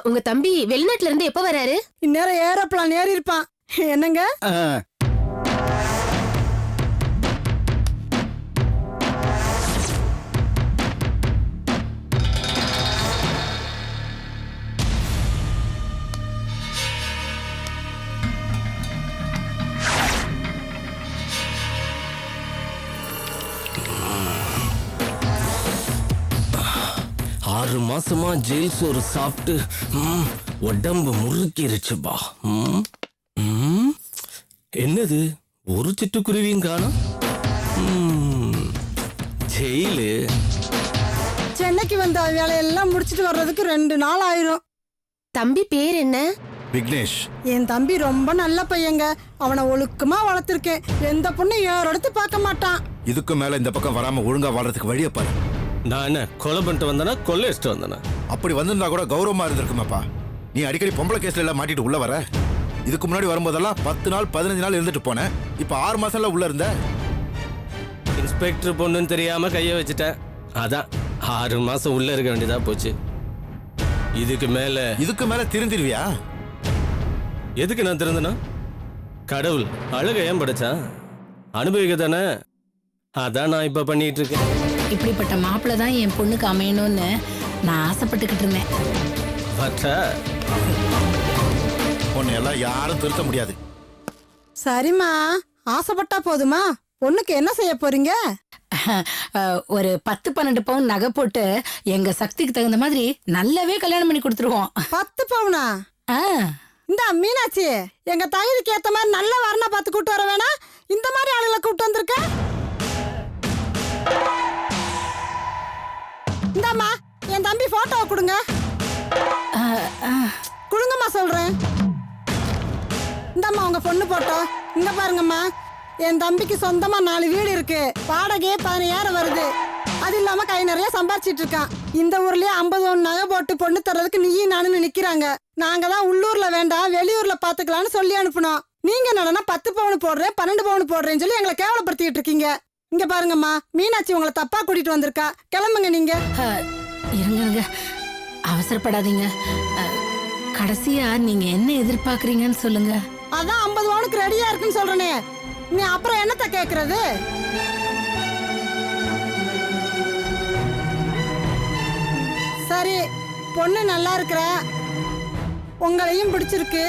உங்க தம்பி வெளிநாட்டுல இருந்து எப்ப வராரு? இந்நேரம் ஏரோப்ளான் ஏறி இருப்பான். என்னங்க? 6 மாசமா ஜெயில் சோறு சாப்பிட்டு உடம்பு முறுக்கிருச்சுப்பா. என்னது ஒரு சிட்டுக்குருவியும் காணோம்? ஜெயிலு சென்னைக்கு வந்த வேலையெல்லாம் முடிச்சிட்டு வர்றதுக்கு 2 நாள் ஆயிரும். தம்பி பேர் என்ன? விக்னேஷ். என் தம்பி ரொம்ப நல்ல பையங்க. அவனை ஒழுக்கமா வளர்த்திருக்கேன். எந்த பொண்ணு ஏற எடுத்து பார்க்க மாட்டான். இதுக்கு மேல இந்த பக்கம் வராம ஒழுங்கா வாழ்றதுக்கு வழியை பாரு. நான் என்ன கொலை பண்ணிட்டு வந்தனா கொள்ளை அடிச்சுட்டு வந்தனா? அப்படி வந்திருந்தா கூட கௌரவமா இருந்திருக்குமாப்பா. நீ அடிக்கடி பொம்பளை கேஸ்ல எல்லாம் மாட்டிட்டு உள்ள வர. இதுக்கு முன்னாடி வரும்போதெல்லாம் 10 நாள் 15 நாள் இருந்துட்டு போனேன். இப்ப 6 மாசம்ல உள்ள இருந்த. இன்ஸ்பெக்டர் பொண்ணுன்னு தெரியாம கைய வச்சுட்டேன். அதான் 6 மாசம் உள்ள இருக்க வேண்டியதா போச்சு. இதுக்கு மேல திருந்திருவியா? எதுக்கு நான் திருந்தனா? கடவுள் அழக ஏன் படைச்சான்? அனுபவிக்க தானே. அதான் நான் இப்ப பண்ணிட்டு இருக்கேன். இப்படிப்பட்ட மாப்பிள்ள தான் என் பொண்ணுக்கு அமையணும்னு நான் ஆசைப்பட்டுக்கிட்டு இருந்தேன். உன்னையெல்லாம் யாரும் திருத்த முடியாது. சரிம்மா, ஆசைப்பட்டா போதுமா? பொண்ணுக்கு என்ன செய்ய போறீங்க? ஒரு 10-12 பவுன் நகை போட்டு எங்க சக்திக்கு தகுந்த மாதிரி நல்லாவே கல்யாணம் பண்ணி கொடுத்துருவோம். 10 பவுனா? இந்த மீனாட்சி, எங்க தகுதிக்கு ஏத்த மாதிரி நல்ல வரனா பார்த்து கூட்டு வர வேணா? இந்த மாதிரி ஆளுகளை கூப்பிட்டு வந்திருக்க. இந்தாம்மா, என் தம்பி போட்டோவை கொடுங்க. கொடுங்கம்மா சொல்றேன். இந்தாம்மா உங்க பொண்ணு போட்டோ. இங்க பாருங்கம்மா, என் தம்பிக்கு சொந்தமா 4 வீடு இருக்கு. வாடகையே 15,000 வருது. அது இல்லாம கை நிறைய சம்பாரிச்சிட்டு இருக்கான். இந்த ஊர்லயே 50 நகை போட்டு பொண்ணு தர்றதுக்கு நீயும் நானும் நிக்கிறாங்க. நாங்க தான் உள்ளூர்ல வேண்டாம் வெளியூர்ல பாத்துக்கலாம்னு சொல்லி அனுப்புனோம். நீங்க என்னன்னா 10 பவுன் போடுறேன் 12 பவுன் போடுறேன்னு சொல்லி எங்களை கேவலப்படுத்திட்டு இருக்கீங்க. இங்க பாருங்கம்மா, மீனாட்சி உங்களை தப்பா கூட்டிட்டு வந்திருக்கா. கிளம்புங்க நீங்க. இருங்க, அவசரப்படாதீங்க. கடைசியா நீங்க என்ன எதிர்பார்க்கறீங்கன்னு சொல்லுங்க. அதான் 50 பவுனுக்கு ரெடியா இருக்குன்னு சொல்றனே. நீ அப்புறம் என்னத்த கேக்குறது? சரி, பொண்ணு நல்லா இருக்கிற, உங்களையும் பிடிச்சிருக்கு.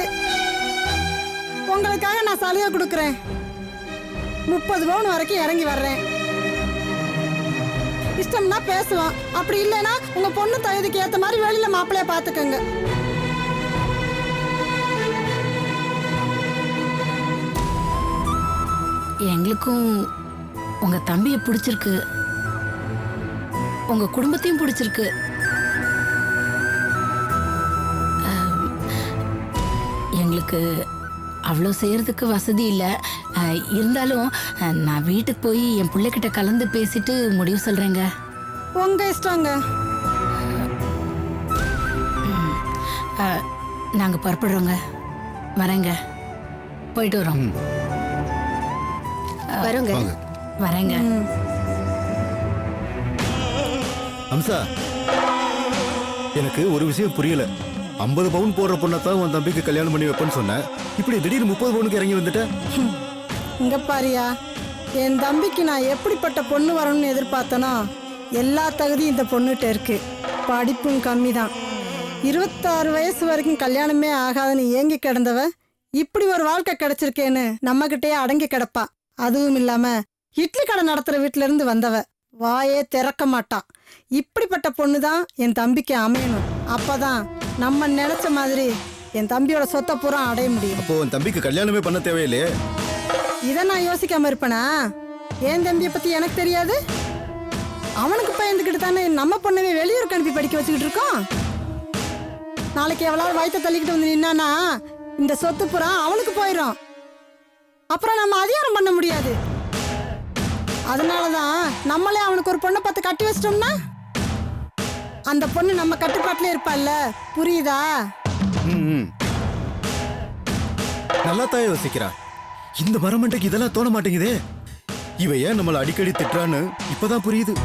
உங்களுக்காக நான் சலுகை கொடுக்குறேன். 30 பவுன் வரைக்கும் இறங்கி வர்றேன். இஷ்டம்னா பேசுவோம். அப்படி இல்லைன்னா உங்க பொண்ணு தகுதிக்கு ஏத்த மாதிரி வெளியில மாப்பிள்ளைய பாத்துக்கங்க. எங்களுக்கும் உங்க தம்பியை பிடிச்சிருக்கு, உங்க குடும்பத்தையும் பிடிச்சிருக்கு. எங்களுக்கு அவ்வளோ செய்யறதுக்கு வசதி இல்லை. இருந்தாலும் நான் வீட்டுக்கு போய் என் பிள்ளைகிட்ட கலந்து பேசிட்டு முடிவு சொல்றேங்க. உங்க இஷ்டங்க. நாங்க புறப்படுறோங்க. வரேங்க. போயிட்டு வரோம். வரோங்க. வரேங்க. அம்சா, எனக்கு ஒரு விஷயம் புரியல. 50 பவுன் போடுற பொண்ணத்தான் உன் தம்பிக்கு கல்யாணம் பண்ணி வைப்பேன்னு சொன்ன. இப்படி திடீர்னு 30 பவுனுக்கு இறங்கி வந்துட்ட. இங்க பாரியா, என் தம்பிக்கு நான் எப்படிப்பட்ட பொண்ணு வரணும்னு எதிர்பார்த்தனோ எல்லா தகுதியும் இந்த பொண்ணுகிட்ட இருக்கு. படிப்பும் கம்மி தான். 26 வயசு வரைக்கும் கல்யாணமே ஆகாதுன்னு ஏங்கி கிடந்தவ இப்படி ஒரு வாழ்க்கை கிடைச்சிருக்கேன்னு நம்ம கிட்டயே அடங்கி கிடப்பா. அதுவும் இல்லாம இட்லி கடை நடத்துற வீட்டுல இருந்து வந்தவ. வாயே திறக்க மாட்டான். இப்படிப்பட்ட பொண்ணு தான் என் தம்பிக்கு அமையணும். அப்பதான் நம்ம நினைச்ச மாதிரி என் தம்பியோட சொத்தை பூரா அடைய முடியும். அப்போ உன் தம்பிக்கு கல்யாணமே பண்ண தேவையில்லையே. இதை நான் யோசிக்காம இருப்பேனா? என் தம்பியை பத்தி எனக்கு தெரியாது. அவனுக்கு பயந்துக்கிட்டு தானே நம்ம பொண்ணவே வெளியூருக்கு அனுப்பி படிக்க வச்சுக்கிட்டு இருக்கோம். நாளைக்கு எவ்வளவு வயிற்ற தள்ளிக்கிட்டு வந்து நின்னானா இந்த சொத்து பூரா அவனுக்கு போயிடும். அப்புறம் நம்ம அதிகாரம் பண்ண முடியாது. அதனாலதான் நம்மளே அவனுக்கு ஒரு பொண்ணை பார்த்து கட்டி வச்சிட்டோம்னா அந்த பொண்ணு நம்ம கட்டுப்பாட்டிலே இருப்பாள்ல. புரியுதா? நல்லா தான் யோசிக்கிறா. இந்த மரமண்டைக்கு இதெல்லாம் தோண மாட்டேங்குதே. இவ ஏன் நம்மள அடிக்கடி திட்டுறான்னு இப்பதான் புரியுது.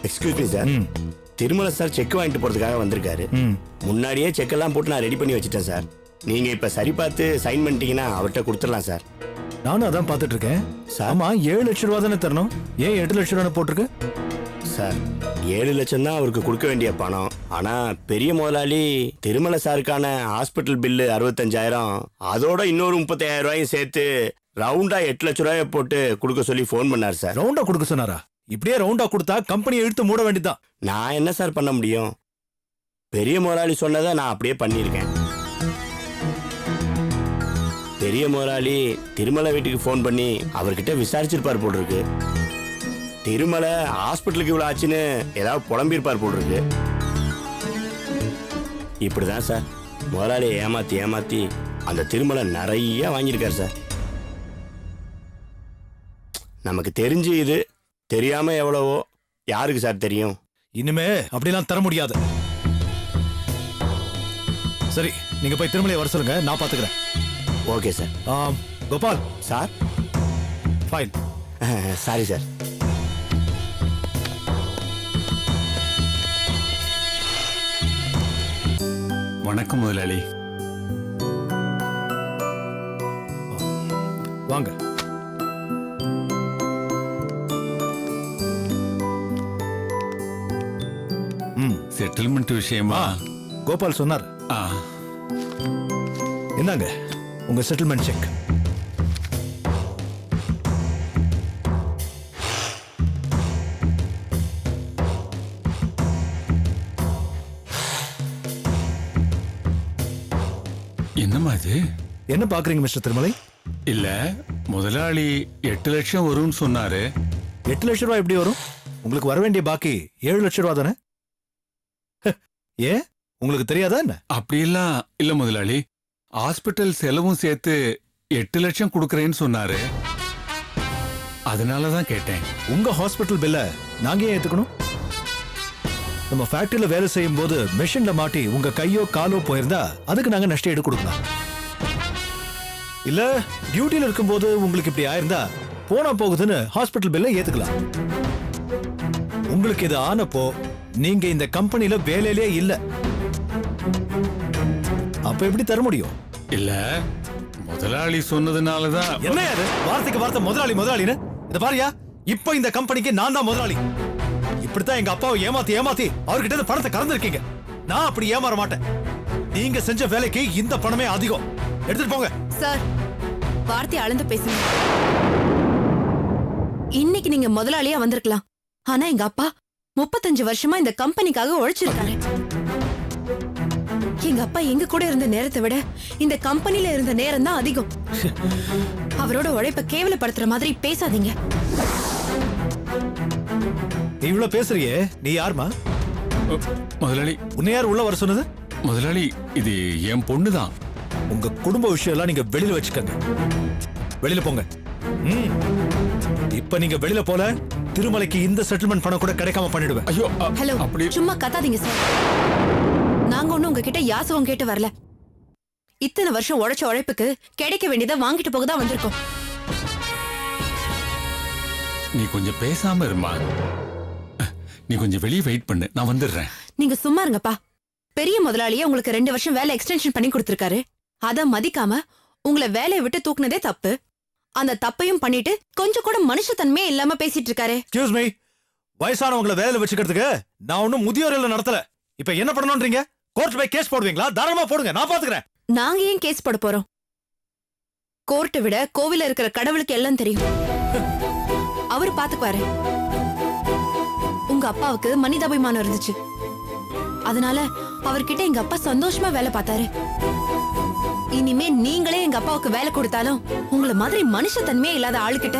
Excuse me sir, Thirumalai sir cheque வாங்கிட்டு போறதுக்காக வந்திருக்காரு. முன்னாடியே செக் எல்லாம் போட்டு நான் ரெடி பண்ணி வச்சுட்டேன் சார். நீங்க இப்ப சரி பார்த்து சைன் பண்ணிட்டீங்கன்னா அவர்கிட்ட கொடுத்துடலாம் சார். நானும் அதான் பார்த்துட்டு இருக்கேன். ஆமா, 7 லட்சம் ரூபா தானே தரணும், ஏன் 8 லட்சம் ரூபான்னு போட்டிருக்கு? சார் 7 லட்சம் தான் அவருக்கு கொடுக்க வேண்டிய பணம். ஆனா பெரிய முதலாளி திருமலை சாருக்கான ஹாஸ்பிட்டல் பில்லு 65,000, அதோட இன்னொரு 35,000 ரூபாயும் சேர்த்து ரவுண்டா 8 லட்சம் ரூபாயை போட்டு கொடுக்க சொல்லி போன் பண்ணார் சார். ரவுண்டா கொடுக்க சொன்னாரா? இப்படியே ரவுண்டா கொடுத்தா கம்பெனியை இழுத்து மூட வேண்டியதான். நான் என்ன சார் பண்ண முடியும்? பெரிய முதலாளி சொன்னதை நான் அப்படியே பண்ணியிருக்கேன். பெரிய முதலாளி திருமலை வீட்டுக்கு ஃபோன் பண்ணி அவர்கிட்ட விசாரிச்சிருப்பார் போல் இருக்கு. திருமலை ஹாஸ்பிட்டலுக்கு இவ்வளோ ஆச்சுன்னு ஏதாவது புலம்பியிருப்பார் போல் இருக்கு. இப்படிதான் சார் முதலாளியை ஏமாத்தி அந்த திருமலை நிறைய வாங்கியிருக்கார் சார். நமக்கு தெரிஞ்சு இது, தெரியாம எவ்வளவோ யாருக்கு சார் தெரியும்? இனிமே அப்படிலாம் தர முடியாது. சரி, நீங்க போய் திருமலையை வர சொல்லுங்க, நான் பாத்துக்கிறேன். Okay sir. Gopal sir. Fine. Sorry sir. வணக்கம் முதலாளி. வாங்க. செட்டில்மெண்ட் விஷயமா கோபால் சொன்னார். ஆ, என்னங்க உங்க செட்டில்மெண்ட் செக். என்னம்மா இது? என்ன பாக்குறீங்க மிஸ்டர் திருமலை? இல்ல, முதலாளி 8 லட்சம் வரும்னு சொன்னாரு. 8 லட்சம் ரூபாய் எப்படி வரும்? உங்களுக்கு வர வேண்டிய பாக்கி 7 லட்சம் ரூபாய் தானே? ஏன் உங்களுக்கு தெரியாதா என்ன? அப்படியெல்லாம் இல்ல முதலாளி, ஹாஸ்பிட்டல் செலவும் சேர்த்து 8 லட்சம் கொடுக்கறேன்னு சொன்னாரு. அதனாலதான் கேட்டேன். உங்க ஹாஸ்பிட்டல் பில்ல நாங்க ஏன் ஏத்துக்கணும்? நம்ம ஃபேக்டரியில வேலை செய்யும் போது மெஷின்ல மாட்டி உங்க கையோ காலோ போயிருந்தா அதுக்கு நாங்க நஷ்ட ஈடு கொடுக்கலாம். இல்ல டியூட்டில இருக்கும்போது உங்களுக்கு இப்படி ஆயிருந்தா போனா போகுதுன்னு ஹாஸ்பிட்டல் பில்ல ஏத்துக்கலாம். உங்களுக்கு இது ஆனப்போ நீங்க இந்த கம்பெனில வேலையிலே இல்ல. அப்ப எப்படி தர முடியும்? இல்ல, முதலாளி சொன்னதுனாலதான். என்ன அது வார்த்தைக்கு வார்த்தை முதலாளி முதலாளின்னு? இத பாரியா, இப்ப இந்த கம்பெனிக்கு நான் தான் முதலாளி. இப்படித்தான் எங்க அப்பாவை ஏமாத்தி அவர்கிட்ட இருந்து பணத்தை கறந்துருக்கீங்க. நான் அப்படி ஏமாற மாட்டேன். நீங்க செஞ்ச வேலைக்கு இந்த பணமே அதிகம். எடுத்துட்டு போங்க. சார், வார்த்தை அளந்து பேசுங்க. இன்னைக்கு நீங்க முதலாளியா வந்திருக்கலாம். ஆனா எங்க அப்பா 35 வருஷமா இந்த கம்பெனிக்காக உழைச்சிருக்காரு. எங்க அப்பா எங்க கூட இருந்த நேரத்தை விட இந்த கம்பெனில இருந்த நேரம் தான் அதிகம். அவரோட உழைப்ப கேவலப்படுத்துற மாதிரி பேசாதீங்க. நீ இவ்வளவு பேசுறியே, நீ யாருமா? முதலாளி, உன்னை யார் உள்ள வர சொன்னது? முதலாளி இது என் பொண்ணுதான். உங்க குடும்ப விஷயம் எல்லாம் நீங்க வெளியில வச்சுக்கங்க. வெளியில போங்க. இப்ப நீங்க வெளியில போல திருமலைக்கு இந்த செட்டில்மெண்ட் பணம் கூட கிடைக்காம பண்ணிடுவேன். ஐயோ, ஹலோ, அப்படி சும்மா கத்தாதீங்க சார். நாங்க ஒண்ணும் உங்ககிட்ட யாசகம் கேட்டு வரல. இத்தனை வருஷம் உழைச்ச உழைப்புக்கு கிடைக்க வேண்டியதை வாங்கிட்டு போக தான் வந்திருக்கோம். நீ கொஞ்சம் பேசாம இருமா. நீ கொஞ்சம் வெளியே வெயிட் பண்ணு, நான் வந்துடுறேன். நீங்க சும்மா இருங்கப்பா. பெரிய முதலாளியே உங்களுக்கு 2 வருஷம் வேலை எக்ஸ்டென்ஷன் பண்ணி கொடுத்திருக்காரு. அத மதிக்காம உங்களை வேலையை விட்டு தூக்குனதே தப்பு. அந்த தப்பையும் பண்ணிட்டு கொஞ்சம் கூட மனுஷத்தன்மையே இல்லாம பேசிட்டு இருக்காரு. எக்ஸ்கியூஸ் மீ, வயசானவங்களை வேலையில வச்சுக்கிறதுக்கு நான் ஒன்னும் முதியோர் இல்ல நடத்தல. இப்ப என்ன பண்ணணும்ன்றீங்க? கோர்ட் போய் கேஸ் போடுவீங்களா? தாராளமா போடுங்க, நான் பாத்துக்கிறேன். நாங்க ஏன் கேஸ் போட போறோம்? கோர்ட்டை விட கோவில இருக்கிற கடவுளுக்கு எல்லாம் தெரியும். அவரு பாத்துக்குவாரு. உங்க அப்பாவுக்கு மனிதாபிமானம் இருந்துச்சு, அதனால அவர்கிட்ட எங்க அப்பா சந்தோஷமா வேலை பார்த்தாரு. இனிமே நீங்களே எங்க அப்பாவுக்கு வேலை கொடுத்தாலும் உங்களை மாதிரி மனுஷத்தன்மையே இல்லாத ஆளுகிட்ட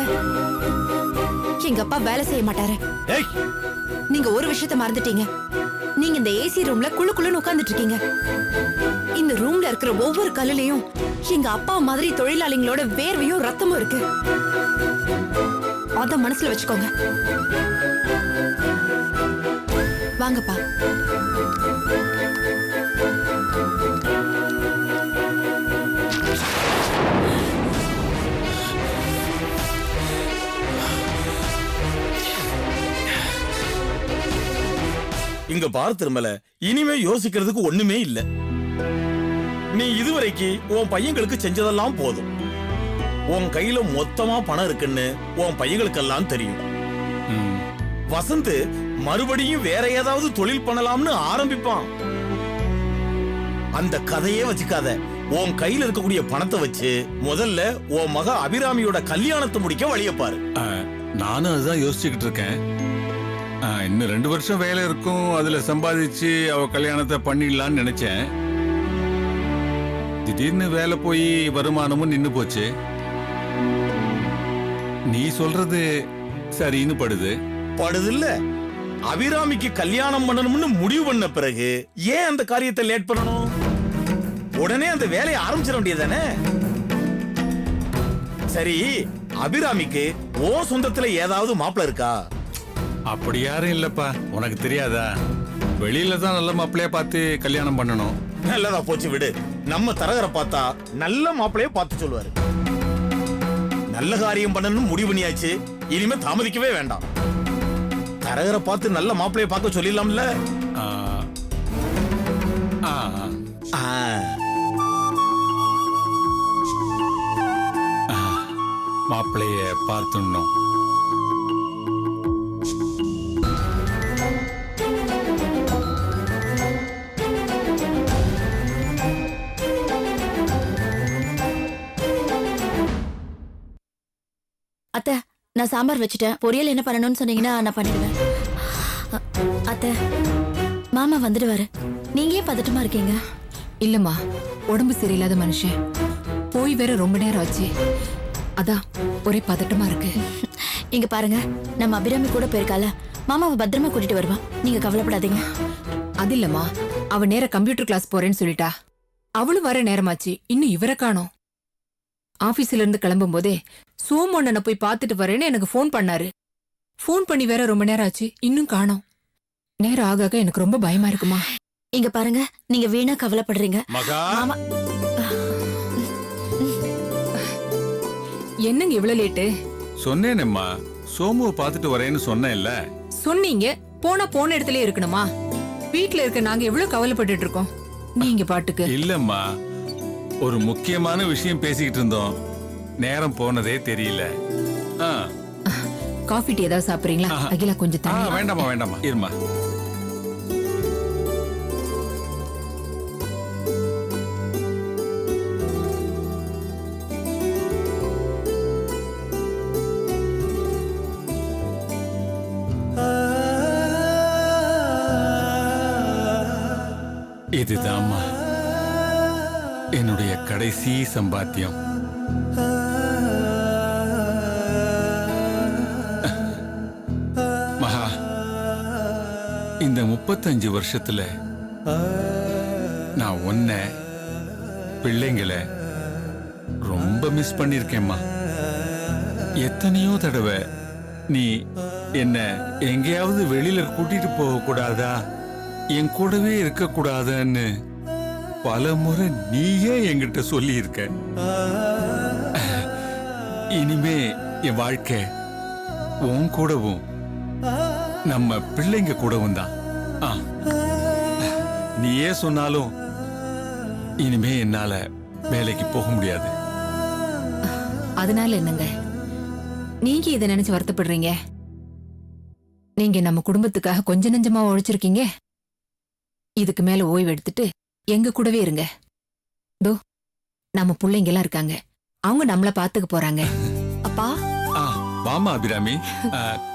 எங்க அப்பா வேலை செய்ய மாட்டாரு. ஏய், நீங்க ஒரு விஷயத்த மறந்துட்டீங்க. நீங்க இந்த ஏசி ரூம்ல குளு குளுன்னு உட்கார்ந்துட்டு இருக்கீங்க. இந்த ரூம்ல இருக்கிற ஒவ்வொரு கல்லுலயும் எங்க அப்பா மாதிரி தொழிலாளிகளோட வேர்வையும் ரத்தமும் இருக்கு. அத மனசுல வச்சுக்கோங்க. வாங்கப்பா. இங்க பார் திருமல, இனிமே யோசிக்கிறதுக்கு ஒண்ணுமே இல்ல. நீ இதுவரைக்கு உன் பையங்களுக்கு செஞ்சதெல்லாம் போதும். உன் கையில மொத்தமா பணம் இருக்குன்னு உன் பையங்களுக்கெல்லாம் தெரியும். ம். வசந்த் மறுபடியும் வேற ஏதாவது தொழில் பண்ணலாம்னு ஆரம்பிப்பான். அந்த கதையே வச்சுக்காத. உன் கையில இருக்கக்கூடிய பணத்தை வச்சு முதல்ல உன் மக அபிராமியோட கல்யாணத்தை முடிக்க வழிய பாரு. நானும் அதுதான் யோசிச்சுக்கிட்டு இருக்கேன். இன்னும் 2 வருஷம் வேலை இருக்கும், அதுல சம்பாதிச்சு அவ கல்யாணத்தை பண்ணிடலான்னு நினைச்சேன். திடீர்னு வேலை போய் வருமானமும் நின்னு போச்சு. நீ சொல்றது சரின்னு படுது. படுதில்ல. அபிராமிக்கு கல்யாணம் பண்ணணும்னு முடிவு பண்ண பிறகு ஏன் அந்த காரியத்தை லேட் பண்ணணும்? உடனே அந்த வேலையை ஆரம்பிச்சிட வேண்டியதானே? சரி, அபிராமிக்கு ஓ சொந்தத்துல ஏதாவது மாப்பிள்ள இருக்கா? அப்படி யாரும் இல்லப்பா, உனக்கு தெரியாதா? வெளியில தான் நல்ல மாப்பிள்ளையா பார்த்து கல்யாணம் பண்ணணும். நல்லதா போச்சு விடு. நம்ம தரகரை பார்த்தா நல்ல மாப்பிள்ளைய பார்த்து சொல்லுவாரு. நல்ல காரியம் பண்ணணும் முடிவு பண்ணியாச்சு, இனிமே தாமதிக்கவே வேண்டாம். தரகரை பார்த்து நல்ல மாப்பிள்ளைய பார்க்க சொல்லிடலாம்ல. ஆ, ஆ, மாப்பிள்ளைய பார்த்துடணும். அத்தை, நான் சாம்பார் வச்சுட்டேன். பொரியல் என்ன பண்ணணும்னு சொன்னீங்கன்னா நான் பண்ணிடுவேன். அத்தை, மாமா வந்துடுவாரு. நீங்க ஏன் பதட்டமா இருக்கீங்க? இல்லம்மா, உடம்பு சரியில்லாத மனுஷன், போய் வேற ரொம்ப நேரம் ஆச்சு, அதான் ஒரே பதட்டமா இருக்கு. இங்க பாருங்க, நம்ம அபிராமி கூட போயிருக்கால, மாமாவை பத்திரமா கூட்டிட்டு வருவான். நீங்க கவலைப்படாதீங்க. அது இல்லம்மா, அவ நேர கம்ப்யூட்டர் கிளாஸ் போறேன்னு சொல்லிட்டா. அவளும் வர நேரமாச்சு, இன்னும் இவரை காணோம். ஆபீஸ்ல இருந்து கிளம்பும் போதே சோமண்ணனை போய் பார்த்துட்டு வரேன்னு எனக்கு ஃபோன் பண்ணாரு. ஃபோன் பண்ணி வேற ரொம்ப நேரம் ஆச்சு, இன்னும் காணோம். நேரம் ஆக ஆக எனக்கு ரொம்ப பயமா இருக்குமா. இங்க பாருங்க, நீங்க வீணா கவலைப்படுறீங்க. மகா, மாமா, என்னங்க இவ்வளவு லேட்டு? சொன்னேனேம்மா, சோமுவை பார்த்துட்டு வரேன்னு சொன்னேன்ல. சொன்னீங்க, போன இடத்துல இருக்கணுமா? வீட்ல இருக்க நாங்க எவ்வளவு கவலைப்பட்டுட்டு இருக்கோம், நீங்க பாட்டுக்கு. இல்லம்மா, ஒரு முக்கியமான விஷயம் பேசிக்கிட்டு இருந்தோம், நேரம் போனதே தெரியல. காஃபி டீ ஏதாவது சாப்பிடுறீங்களா? அகிலா கொஞ்சம் தண்ணி. வேண்டாமா வேண்டாமா, இருமா. இதுதாம்மா என்னுடைய கடைசி சம்பாத்தியம். மகா, இந்த 35 வருஷத்துல நான் உன்னை, பிள்ளைங்களை ரொம்ப மிஸ் பண்ணிருக்கேம்மா. எத்தனையோ தடவை நீ என்ன எங்கேயாவது வெளியில கூட்டிட்டு போக கூடாதா, என் கூடவே இருக்க கூடாதுன்னு பல முறை நீயே என்கிட்ட சொல்லி இருக்க. இனிமே என் வாழ்க்கை உன் கூடவும் நம்ம பிள்ளைங்க கூடவும் தான். நீயே சொன்னாலும் இனிமே என்னால வேலைக்கு போக முடியாது. அதனால என்னங்க நீங்க இதை நினைச்சு வருத்தப்படுறீங்க? நீங்க நம்ம குடும்பத்துக்காக கொஞ்ச நெஞ்சமா உழைச்சிருக்கீங்க. இதுக்கு மேல ஓய்வு எடுத்துட்டு எங்க கூடவே இருங்க. தோ நம்ம பிள்ளைங்க எல்லாம் இருக்காங்க, அவங்க நம்மள பாத்துக்க போறாங்க. அப்பா, வாமா அபிராமி.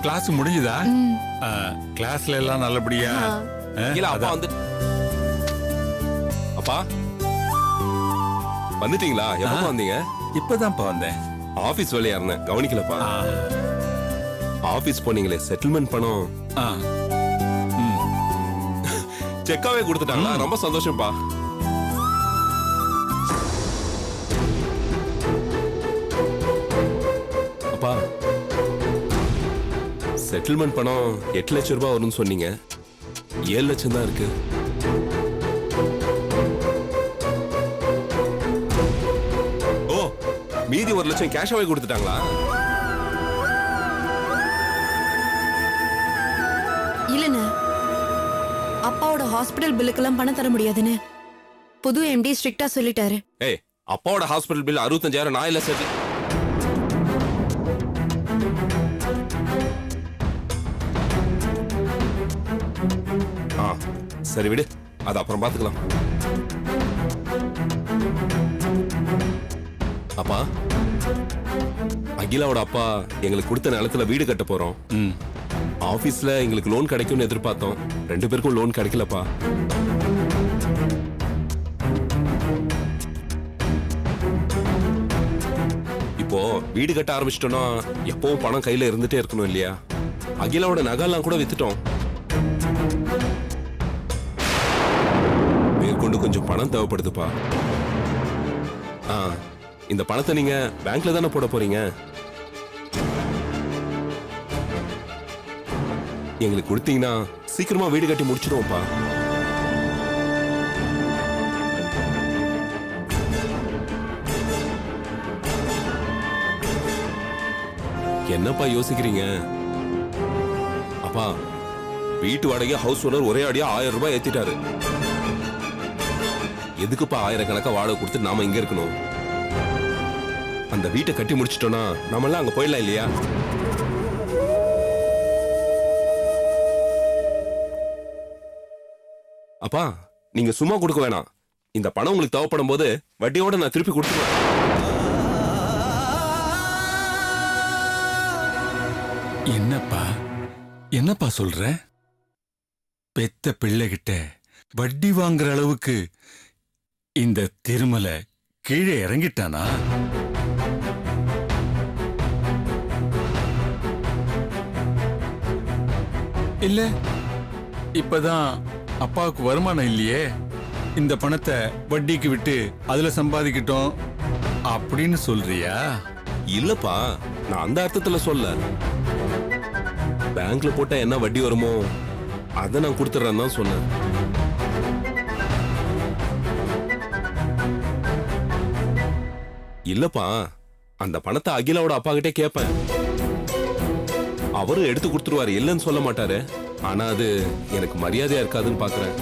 கிளாஸ் முடிஞ்சுதா? கிளாஸ்ல எல்லாம் நல்லபடியா? இல்ல அப்பா வந்து அப்பா வந்துட்டீங்களா? எப்ப வந்தீங்க? இப்பதான்ப்பா வந்தேன். ஆபீஸ் வேலையா இருந்தேன், கவனிக்கலப்பா. ஆபீஸ் போனீங்களே, செட்டில்மெண்ட் பணம் செக்காவே கொடுத்துட்டாங்களா? ரொம்ப சந்தோஷம்ப்பா. அப்பா செட்டில்மெண்ட் பணம் 8 லட்சம் ரூபாய் வரும்னு சொன்னீங்க, 7 லட்சம் தான் இருக்கு. ஓ, மீதி 1 லட்சம் கேஷாவே கொடுத்துட்டாங்களா? இல்லன்னு அப்பாவோட ஹாஸ்பிடல் பில்லுக்கெல்லாம் பணம் தர முடியாதுன்னு புது எம்டி ஸ்ட்ரிக்டா சொல்லிட்டாரு. ஏய், அப்பாவோட ஹாஸ்பிடல் பில் 65,000 நான் இல்ல சரி. சரி விடு, அது அப்புறம் பாத்துக்கலாம். அப்பா, அகிலாவோட அப்பா எங்களுக்கு கொடுத்த நிலத்துல வீடு கட்ட போறோம். ஆபீஸ்ல எங்களுக்கு லோன் கிடைக்கும்னு எதிர்பார்த்தோம். 2 பேருக்கும் லோன் கிடைக்கலப்பா. இப்போ வீடு கட்ட ஆரம்பிச்சிட்டோம்னா எப்பவும் பணம் கையில இருந்துட்டே இருக்கணும் இல்லையா? அகிலாவோட நகைலாம் கூட வித்துட்டோம். மேற்கொண்டு கொஞ்சம் பணம் தேவைப்படுதுப்பா. இந்த பணத்தை நீங்க பேங்க்ல தானே போட போறீங்க? எங்களுக்கு கொடுத்தீங்கன்னா சீக்கிரமா வீடு கட்டி முடிச்சிடுவோம்ப்பா. என்னப்பா யோசிக்கிறீங்க? அப்பா, வீட்டு வாடகை ஹவுஸ் ஓனர் ஒரே அடியா 1000 ரூபாய் ஏத்திட்டாரு. எதுக்குப்பா ஆயிரக்கணக்கா வாடகை கொடுத்து நாம இங்க இருக்கணும்? அந்த வீட்டை கட்டி முடிச்சிட்டோம்னா நாம எல்லாம் அங்க போயிடலாம் இல்லையா? அப்பா, நீங்க சும்மா கொடுக்க வேணாம். இந்த பணம் உங்களுக்கு தேவைப்படும் போது வட்டியோட நான் திருப்பி கொடுத்துருவேன். என்னப்பா சொல்ற? பெத்த பிள்ளைகிட்ட வட்டி வாங்குற அளவுக்கு இந்த திருமலை கீழே இறங்கிட்டானா? இல்ல இப்பதான் அப்பாவுக்கு வருமானம் இல்லையே, இந்த பணத்தை வட்டிக்கு விட்டு அதுல சம்பாதிக்கிட்டோம் அப்படின்னு சொல்றியா? இல்லப்பா, நான் அந்த அர்த்தத்துல சொல்ல. பேங்க்ல போட்டா என்ன வட்டி வருமோ அதை நான் கொடுத்துறேன்னு தான் சொன்னேன். இல்லப்பா, அந்த பணத்தை அகிலாவோட அப்பா கிட்டே கேட்பேன். அவரும் எடுத்து கொடுத்துருவாரு, இல்லைன்னு சொல்ல மாட்டாரு. ஆனா அது எனக்கு மரியாதையா இருக்காதுன்னு பாக்குறேன்.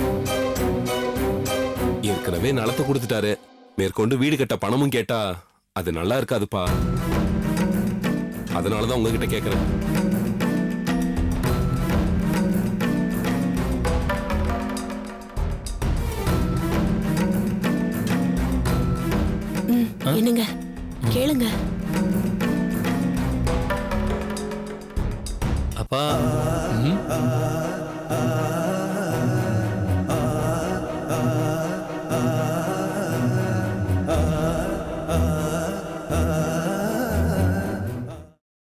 ஏற்கனவே நிலத்தை கொடுத்துட்டாரு, மேற்கொண்டு வீடு கட்ட பணமும் கேட்டா அது நல்லா இருக்காதுப்பா. அதனாலதான் உங்ககிட்ட கேக்குறேன். என்னங்க கேளுங்க. அப்பா